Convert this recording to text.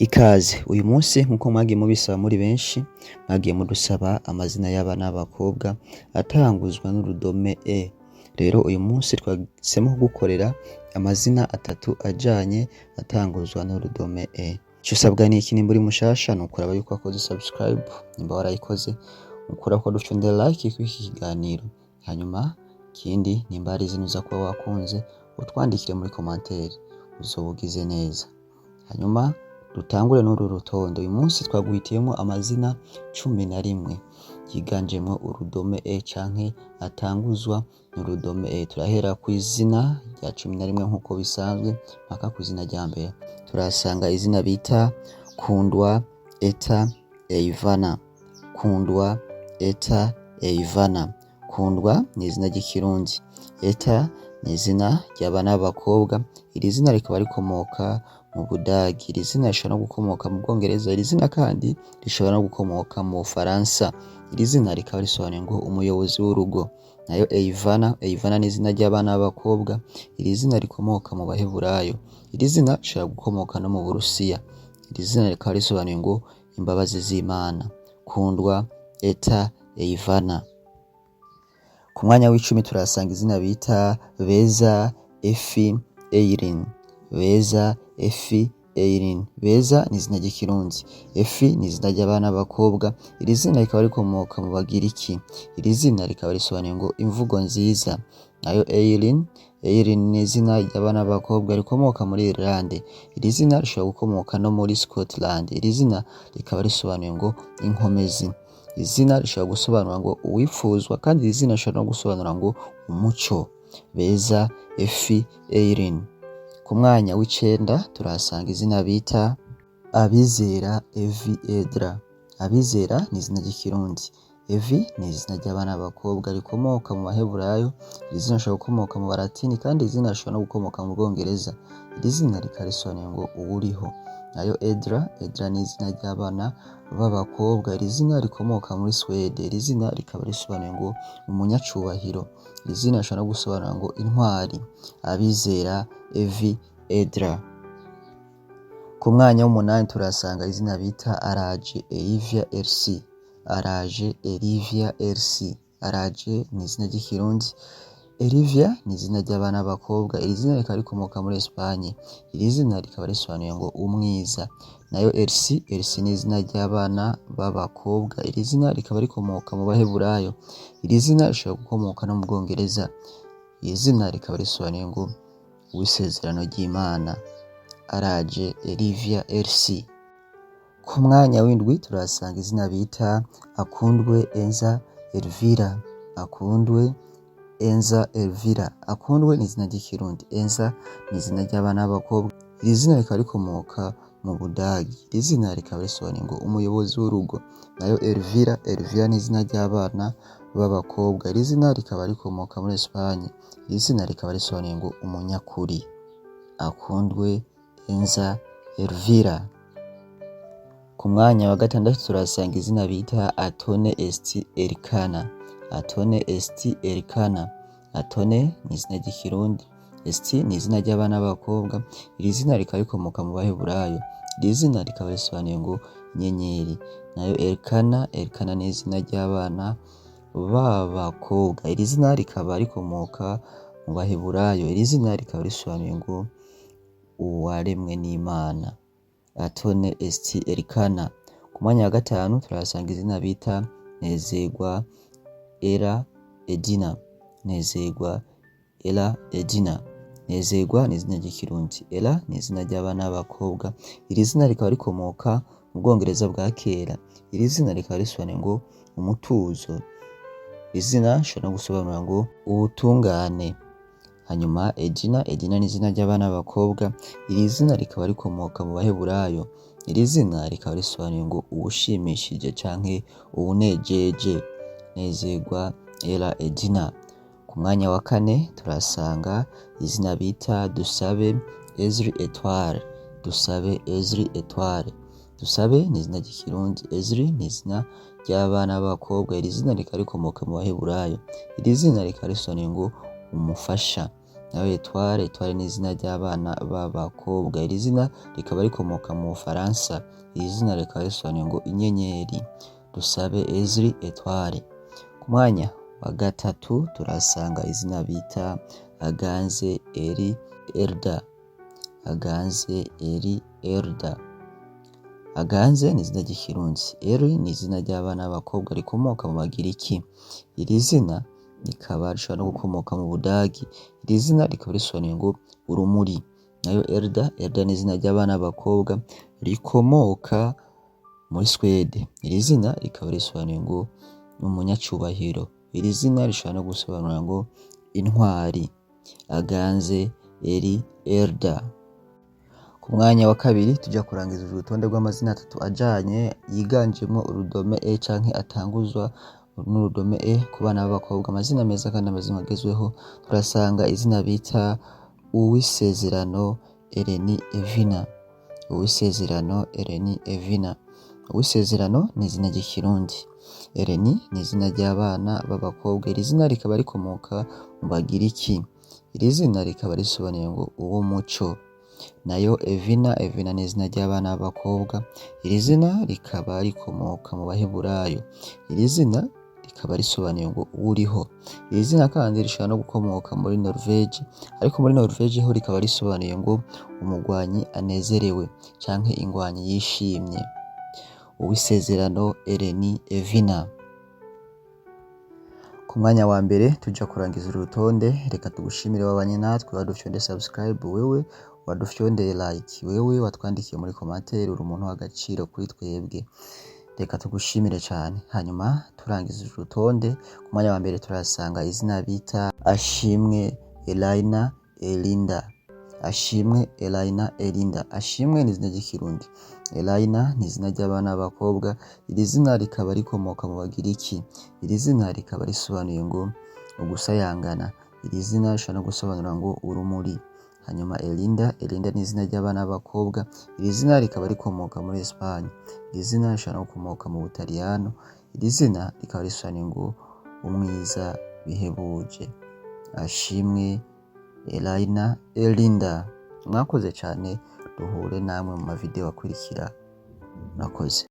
Ikaze uyu munsi nkuko mwagiye mubisaba muri benshi mwagiye mudusaba amazina y'abana b'abakobwa atanguzwa n'urudome E. Rero uyu munsi twahisemo kugukorera amazina atatu ajanye atanguzwa n'urudome E. Ico usabwa ni iki? Nimba uri mushasha nukuraba yuko wakoze subscribe, nimba warayikoze nukuraba ko dufyonda like kw'iki kiganiro, hanyuma ikindi nimba hari izina uza kuba wakunze utwandikire muri commentaire, uzoba ugize neza. Hanyuma dutangure n'uru rutonde. Uyu munsi twaguhitiyemo amazina 11 yiganjemwo urudome E canke atanguzwa n'urudome E. Turahera kw'izina rya 11 nkuko bisanzwe mpaka kw'izina rya mbere. Turasanga izina bita Kundwa Eta Eivana. Kundwa Eta Eivana. Kundwa ni izina ry'ikirundi, Eta ni izina ry'abana b'abakobwa. Iri zina rikaba rikomoka mu Budagi, iri zina rishobora no gukomoka mu Bwongereza, iri zina kandi rishobora no gukomoka mu Bufaransa. Iri zina rikaba risobanuye ngo umuyobozi w'urugo. Nayo Eivana, Eivana ni izina ry'abana b'abakobwa, iri zina rikomoka mu Baheburayo. Iri zina rishobora gukomoka no mu Burusiya. Iri zina rikaba risobanuye ngo imbabazi z'Imana. Kundwa Eta Eivana. Ku mwanya w'icumi turasanga izina bita Beza Efi Eirin. Beza Efi Eirin. Beza ni izina ry'ikirundi, Efi ni izina ry'abana b'abakobwa. Iri zina rikaba rikomoka mu Bagiriki. Iri zina rikaba risobanuye ngo imvugo nziza. Nayo Eirin, Eirin ni izina ry'abana b'abakobwa rikomoka muri Irlande. Iri zina rishobora gukomoka no muri Scotland. Iri zina rikaba risobanuye ngo inkomezi. Izina rishobora gusobanura ngo uwifuzwa, kandi iri zina rishobora no gusobanura ngo umuco. Beza Efi Eirin. Ku mwanya w'icenda turahasanga izina bita Abizera Evi Edra. Abizera ni izina ry'ikirundi, Evi ni izina ry'abana b'abakobwa rikomoka mu Baheburayo. Iri zina rishobora gukomoka mu Balatini, kandi iri zina rishobora no gukomoka mu Bwongereza. Iri zina rikaba risobanuye ngo uwuriho. Nayo Edra, Edra ni izina ry'abana b'abakobwa. Iri zina rikomoka muri Swede. Iri zina rikaba risobanuye ngo umunyacubahiro. Iri zina rishobora no gusobanura ngo intwari. Abizera Evi Edra. Ku mwanya w'umunani turasanga izina bita Araje Elivia Elsi. Araje Elivia Elsi. Araje ni izina ry'ikirundi, Elivia ni izina ry'abana b'abakobwa. Iri zina rikaba rikomoka muri Espagne. Iri zina rikaba risobanuye ngo umwiza. Nayo Elsi, Elsi ni izina ry'abana b'abakobwa. Iri zina rikaba rikomoka mu Baheburayo. Iri zina rishobora gukomoka no mu Bwongereza. Iri zina rikaba risobanuye ngo uw'isezerano ry'Imana. Araje Elivia Elsi. Ku mwanya w'indwi turasanga izina bita Akundwe Enza Elvira. Akundwe Enza Elvira. Akundwe ni izina ry'ikirundi, Enza ni izina ry'abana b'abakobwa. Iri zina rikaba rikomoka mu Budagi. Iri zina rikaba risobanuye ngo umuyobozi w'urugo. Nayo Elvira, Elvira ni izina ry'abana b'abakobwa. Iri zina rikaba rikomoka muri Espagne. Iri zina rikaba risobanuye ngo umunyakuri. Akundwe Enza Elvira. Ku mwanya wa gatandatu turasanga izina bita Atone Esti Erikana. Atone Esti Erikana. Atone ni izina ry'ikirundi, Esti ni izina ry'abana b'abakobwa. Iri zina rikaba rikomoka mu Baheburayo. Iri zina rikaba risobanuye ngo inyenyeri. Nayo Erikana, Erikana ni izina ry'abana b'abakobwa. Iri zina rikaba rikomoka mu Baheburayo. Iri zina rikaba risobanuye ngo uwaremwe n'Imana. Atone Esti Erikana. Ku mwanya wa gatanu turahasanga izina bita Nezerwa Era Edina. Nezerwa Era Edina. Nezerwa ni izina ry'ikirundi, Era ni izina ry'abana b'abakobwa. Iri zina rikaba rikomoka mu Bwongereza bwa kera. Iri zina rikaba risobanuye ngo umutuzo. Iri zina rishobora no gusobanura ngo ubutungane. Hanyuma Edina, Edina ni izina ry'abana b'abakobwa. Iri zina rikaba rikomoka mu Baheburayo. Iri zina rikaba risobanuye ngo uwushimishije canke uwunejeje. Nezerwa Era Edina. Ku mwanya wa kane turasanga izina bita Dusabe Ezri Etoile. Dusabe Ezri Etoile. Dusabe ni izina ry'ikirundi, Ezri ni izina ry'abana b'abakobwa. Iri zina rikaba rikomoka mu Baheburayo. Iri zina rikaba risobanuye ngo umufasha. nayo Etoile ni izina ry'abana b'abakobwa. Iri zina rikaba rikomoka mu Bufaransa. Iri zina rikaba risobanuye ngo inyenyeri. Dusabe Ezri Etoile. Ku mwanya wa gatatu turasanga izina bita Aganze Eri Elda. Aganze Eri Elda. Aganze ni izina ry'ikirundi. Eri ni izina ry'abana b'abakobwa rikomoka mu Bagiriki. Iri zina rikaba rishobora no gukomoka mu Budagi. Iri zina rikaba risobanuye ngo urumuri. Nayo Elda ni izina ry'abana b'abakobwa rikomoka muri Swede. Iri zina rikaba risobanuye ngo umunyacubahiro. Iri zina rishobora no gusobanura ngo intwari. Aganze Eri Elda. Ku mwanya wa kabiri tujya kurangiza urutonde rw'amazina atatu ajanye yiganjemo urudome E canke atanguzwa n'urudome E ku bana b'abakobwa. Amazina meza kandi amazina agezweho, turasanga izina bita Uwisezerano Eleni Evina. Uwisezerano Eleni Evina. Uwisezerano ni izina ry'ikirundi. Eleni ni izina ry'abana b'abakobwa. Iri zina rikaba rikomoka mu Bagiriki. Iri zina rikaba risobanuye ngo uw'umuco. Nayo Evina ni izina ry'abana b'abakobwa. Iri zina rikaba rikomoka mu Baheburayo. Iri zina rikaba risobanuye ngo uriho. Iri zina kandi rishobora no gukomoka muri Norvege, ariko muri Norvege ho rikaba risobanuye ngo umugwanyi anezerewe canke ingwanyi yishimye. Uwisezerano Eleni Evina. Ku mwanya wa mbere tujya kurangiza urutonde, reka tugushimire wabanye natwe, wadufyonde subscribe, wewe wadufyondeye like, wewe watwandikiye muri commentaire, uri umuntu w'agaciro kuri twebwe, reka tugushimire cyane. Hanyuma turangiza urutonde, ku mwanya wa mbere turasanga izina bita Ashimwe Elaina Elinda. Ashimwe Elaina Elinda. Ashimwe ni izina ry'ikirundi. Elaina ni izina ry'abana b'abakobwa. Iri zina rikaba rikomoka mu Bagiriki. Iri zina rikaba risobanuye ngo ugusayangana. Iri zina rishobora no gusobanura ngo urumuri. Hanyuma Elinda ni izina ry'abana b'abakobwa. Iri zina rikaba rikomoka muri Espagne. Iri zina rishobora no gukomoka mu Butaliyano. Iri zina rikaba risobanuye ngo umwiza bihebuje. Ashimwe Elaina Elinda. Mwakoze cyane, duhure namwe mu mavideo akurikira. Mwakoze.